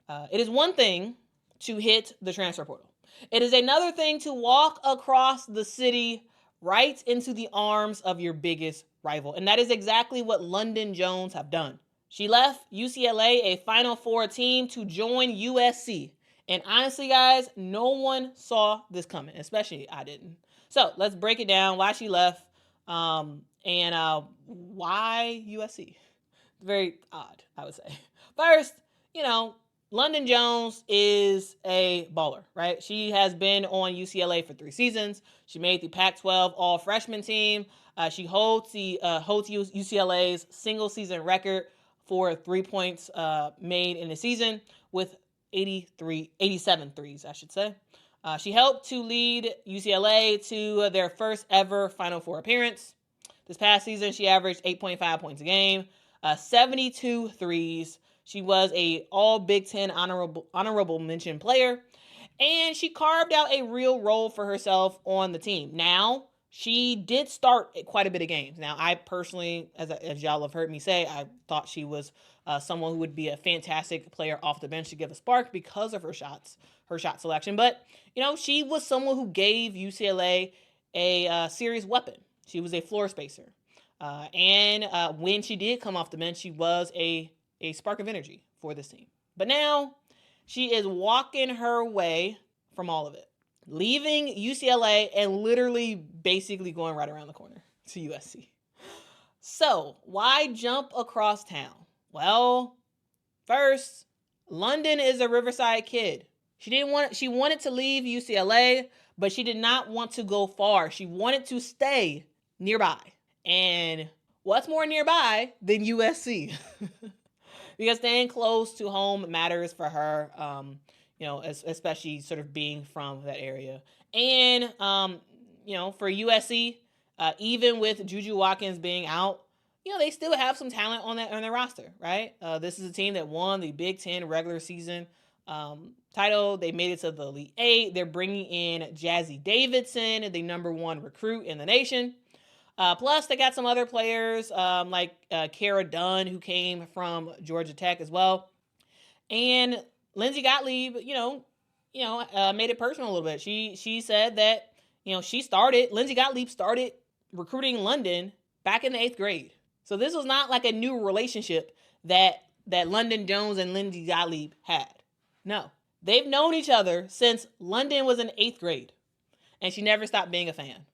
It is one thing to hit the transfer portal. It is another thing to walk across the city right into the arms of your biggest rival. And that is exactly what Londynn Jones have done. She left UCLA, a Final Four team, to join USC. And honestly, guys, no one saw this coming, especially I didn't. So let's break it down, why she left, and why USC. Very odd, I would say. First, Londynn Jones is a baller, right? She has been on UCLA for 3 seasons. She made the Pac-12 All-Freshman team. She holds UCLA's single-season record for 3 points made in a season with 87 threes, I should say. She helped to lead UCLA to their first ever Final Four appearance. This past season, she averaged 8.5 points a game, 72 threes. She was a all Big Ten honorable mention player, and she carved out a real role for herself on the team. Now, she did start quite a bit of games. Now, I personally, as y'all have heard me say, I thought she was someone who would be a fantastic player off the bench to give a spark because of her shot selection. But, she was someone who gave UCLA a serious weapon. She was a floor spacer. And when she did come off the bench, she was a spark of energy for this team. But now she is walking her way from all of it, leaving UCLA and literally basically going right around the corner to USC. So why jump across town? Well, first, Londynn is a Riverside kid. She wanted to leave UCLA, but she did not want to go far. She wanted to stay nearby. And what's more nearby than USC? Because staying close to home matters for her, especially sort of being from that area. And, for USC, even with JuJu Watkins being out, they still have some talent on their roster, right? This is a team that won the Big Ten regular season title. They made it to the Elite Eight. They're bringing in Jazzy Davidson, the #1 recruit in the nation. Plus, they got some other players like Kara Dunn, who came from Georgia Tech as well. And Lindsey Gottlieb, made it personal a little bit. She said that, Lindsey Gottlieb started recruiting Londynn back in the 8th grade. So this was not like a new relationship that Londynn Jones and Lindsey Gottlieb had. No. They've known each other since Londynn was in 8th grade. And she never stopped being a fan.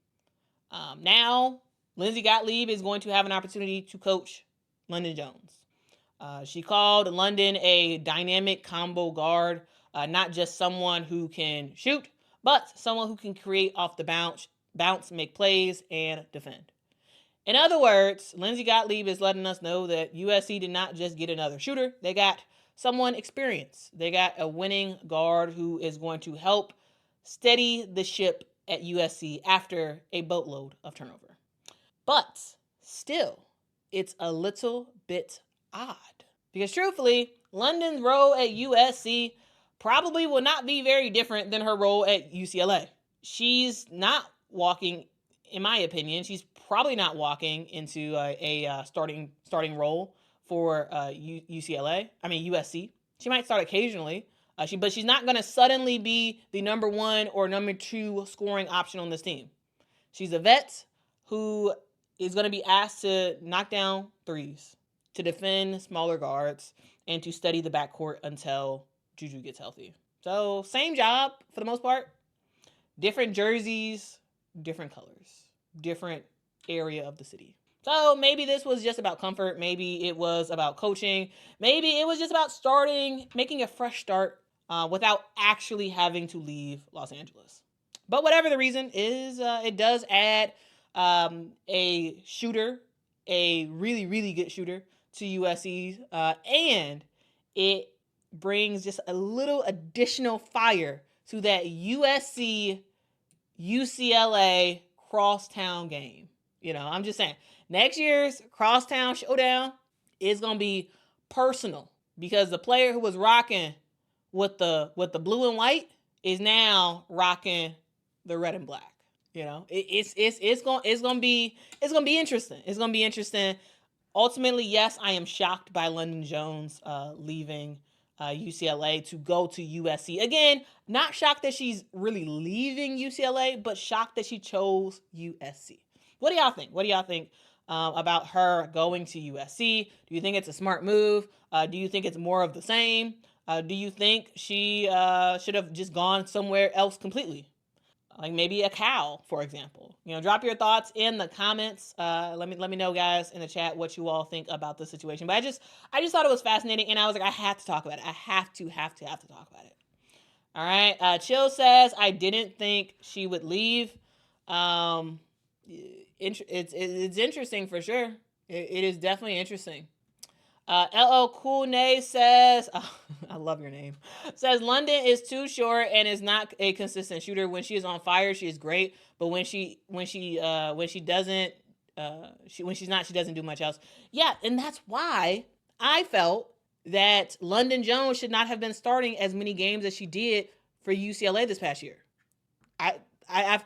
Now, Lindsey Gottlieb is going to have an opportunity to coach Londynn Jones. She called Londynn a dynamic combo guard, not just someone who can shoot, but someone who can create off the bounce, make plays, and defend. In other words, Lindsey Gottlieb is letting us know that USC did not just get another shooter. They got someone experienced. They got a winning guard who is going to help steady the ship at USC after a boatload of turnover. But still, it's a little bit odd. Because truthfully, Londynn's role at USC probably will not be very different than her role at UCLA. She's not walking, in my opinion, she's probably not walking into a starting role for USC. She might start occasionally, but she's not going to suddenly be the #1 or #2 scoring option on this team. She's a vet who is going to be asked to knock down threes, to defend smaller guards, and to study the backcourt until JuJu gets healthy. So same job for the most part. Different jerseys, different colors, different area of the city. So maybe this was just about comfort. Maybe it was about coaching. Maybe it was just about making a fresh start without actually having to leave Los Angeles. But whatever the reason is, it does add a shooter, a really, really good shooter to USC, and it brings just a little additional fire to that USC UCLA crosstown game. I'm just saying, next year's crosstown showdown is going to be personal because the player who was rocking with the blue and white is now rocking the red and black. It's going to be interesting. It's going to be interesting. Ultimately, yes, I am shocked by Londynn Jones leaving UCLA to go to USC. Again, not shocked that she's really leaving UCLA, but shocked that she chose USC. What do y'all think? What do y'all think about her going to USC? Do you think it's a smart move? Do you think it's more of the same? Do you think she should have just gone somewhere else completely? Like maybe a Cal, for example. Drop your thoughts in the comments. Let me know, guys, in the chat what you all think about the situation. But I just thought it was fascinating, and I was like, I have to talk about it. I have to talk about it. All right. Chill says, I didn't think she would leave. It's interesting for sure. It is definitely interesting. LL Cool Nay says, oh, I love your name, says Londynn is too short and is not a consistent shooter. When she is on fire, she is great, but when she's not, she doesn't do much else. Yeah, and that's why I felt that Londynn Jones should not have been starting as many games as she did for UCLA this past year. I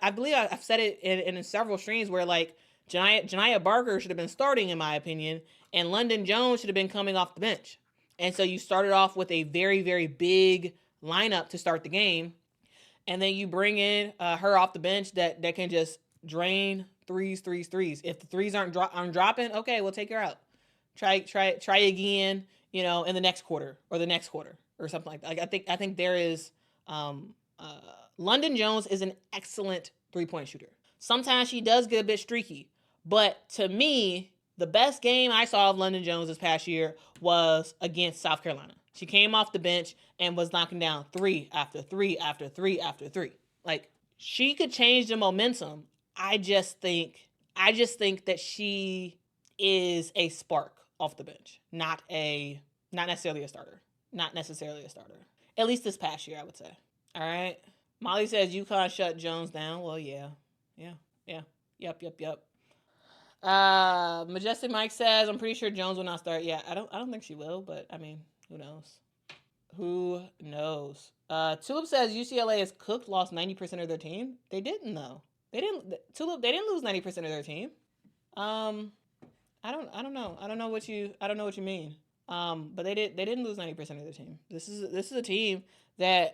believe I've said it in several streams where like Janiah Barker should have been starting, in my opinion, and Londynn Jones should have been coming off the bench. And so you started off with a very, very big lineup to start the game, and then you bring in her off the bench that can just drain threes. If the threes aren't dropping, okay, we'll take her out. Try again, in the next quarter or the next quarter or something like that. Like I think there is Londynn Jones is an excellent three-point shooter. Sometimes she does get a bit streaky, but to me, the best game I saw of Londynn Jones this past year was against South Carolina. She came off the bench and was knocking down 3 after 3 after 3 after 3. Like, she could change the momentum. I just think that she is a spark off the bench, not necessarily a starter. At least this past year, I would say. All right. Molly says UConn shut Jones down. Well, yeah. Yep. Majestic Mike says, I'm pretty sure Jones will not start. Yeah, I don't think she will, but I mean, who knows? Tulip says UCLA is cooked, lost 90% of their team. They didn't though. Tulip, they didn't lose 90% of their team. I don't know what you mean. But they didn't lose 90% of their team. This is a team that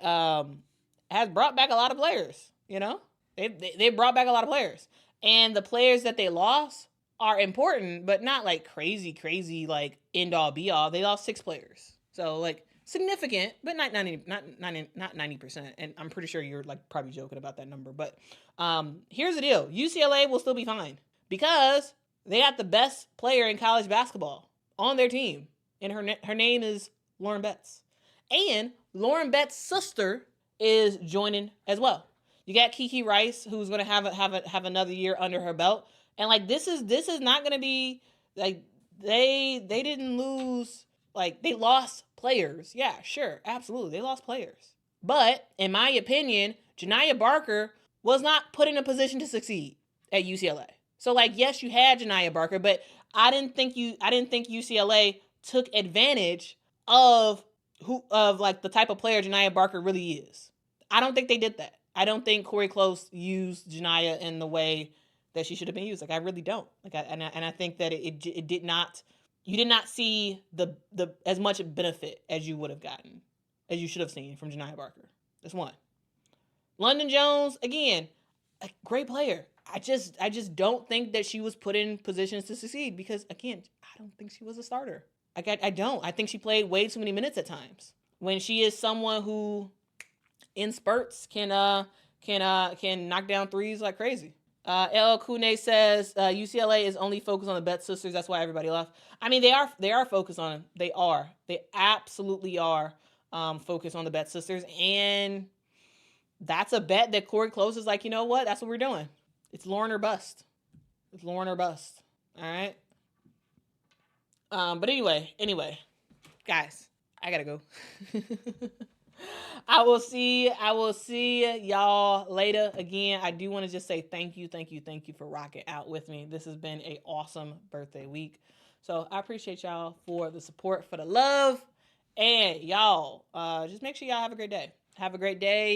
has brought back a lot of players, They brought back a lot of players. And the players that they lost are important, but not like crazy, like end all be all. They lost 6 players. So like significant, but not 90%. And I'm pretty sure you're like probably joking about that number. But here's the deal. UCLA will still be fine because they got the best player in college basketball on their team. And her name is Lauren Betts. And Lauren Betts' sister is joining as well. You got Kiki Rice, who's going to have another year under her belt, and like this is not going to be like they didn't lose, like they lost players. Yeah, sure, absolutely, they lost players. But in my opinion, Janiah Barker was not put in a position to succeed at UCLA. So like, yes, you had Janiah Barker, but I didn't think UCLA took advantage of like the type of player Janiah Barker really is. I don't think they did that. I don't think Corey Close used Janiah in the way that she should have been used. Like, I really don't. Like, I think that it did not. You did not see the as much benefit as you would have gotten, as you should have seen from Janiah Barker. That's one. Londynn Jones, again, a great player. I just don't think that she was put in positions to succeed because, again, I don't think she was a starter. I don't. I think she played way too many minutes at times. When she is someone who, in spurts, can knock down threes like crazy. LL Kune says UCLA is only focused on the Betts sisters. That's why everybody left. I mean, they are focused on them. They absolutely are focused on the Betts sisters, and that's a bet that Corey Close is like, you know what? That's what we're doing. It's Lauren or bust. All right. But anyway, guys, I gotta go. I will see y'all later. Again, I do want to just say thank you for rocking out with me. This has been an awesome birthday week. So I appreciate y'all for the support, for the love, and y'all just make sure y'all have a great day. Have a great day.